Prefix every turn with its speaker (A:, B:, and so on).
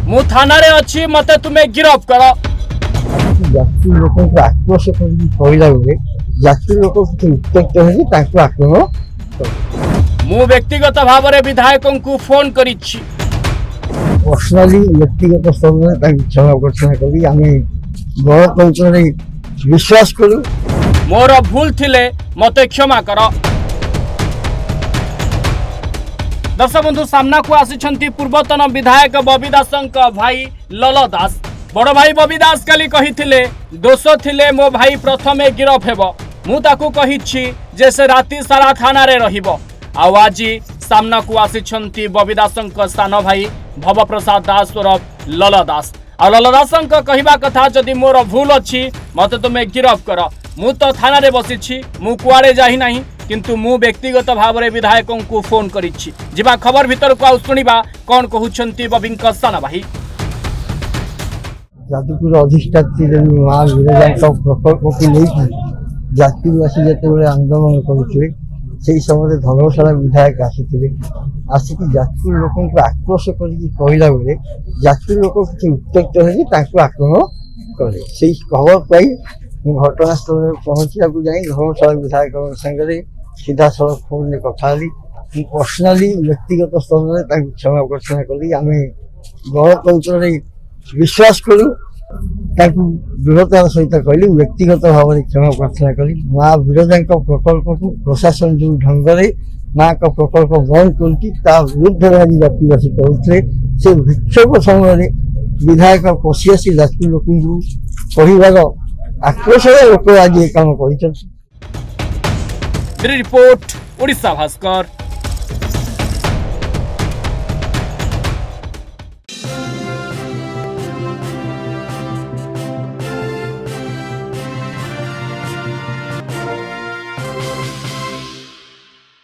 A: मु थाना रे अच्छी मते तुम्हें गिरफ्त कर।
B: जाति लोक आक्रोश कहला बेले जाति लोक किसी उत्त्यक्त है आक्रमण
A: मु व्यक्तिगत भाव में विधायक को फोन करिछि।
B: पर्सनाली व्यक्तिगत स्तर में क्षमा प्रार्थना करी आम गणतंत्र विश्वास करूँ।
A: मोर भूल थिले मते क्षमा कर। दर्शक बंधु सामना को आसी पूर्वतन विधायक बबी दासंक भाई लल दास। बड़ भाई बबी दास काली कहिथिले दोष थिले मो भाई प्रथमे गिरफ हेब। मु ताकू कहिछि जे से राति सारा थाना रे रहिबो। आउ आज सामना को आसी बबी दासंक सान भाई भव प्रसाद दास उर्फ लल दास। आ लल दासंक कहिबा कथा जदि मोर भूल अछि मते तुमे गिरफ कर। मु तो थाना रे बसिछि, मु कुआड़े जाहि नाही, किंतु मु व्यक्तिगत भाव में विधायक को फोन करिछि। जिबा खबर भीतर को शुणिबा कौन कहउछंती बबिंक सान भाई।
B: जादुपुर अधिष्ठात्री माँ विरजा प्रकल्प को लेकिन जातिवासी जिते आंदोलन करते से समय धर्मशाला विधायक आसिक जाति लोक आक्रोश कहला बेले जाति लोक किसी उत्त्यक्त है आक्रमण करे से खबर पाई घटनास्थल में पहुंचा जाए धर्मशाला विधायक सागर सीधा सड़क फोन में कथा पर्सनाली व्यक्तिगत स्तर में क्षमा प्रार्थना करी आम गणतंत्र विश्वास करूँ। दृढ़तार सहित कहली व्यक्तिगत भाव में क्षमा प्रार्थना करी माँ विरजा प्रकल्प को प्रशासन जो ढंग से माँ का प्रकल्प बंद कर विरुद्ध आज जातिवासी कहते से विक्षोभ समय विधायक पशि आसी जाति लोक कहबार आक्रोश लोक आज ये कम कर।
A: रिपोर्ट ओडिशा भास्कर।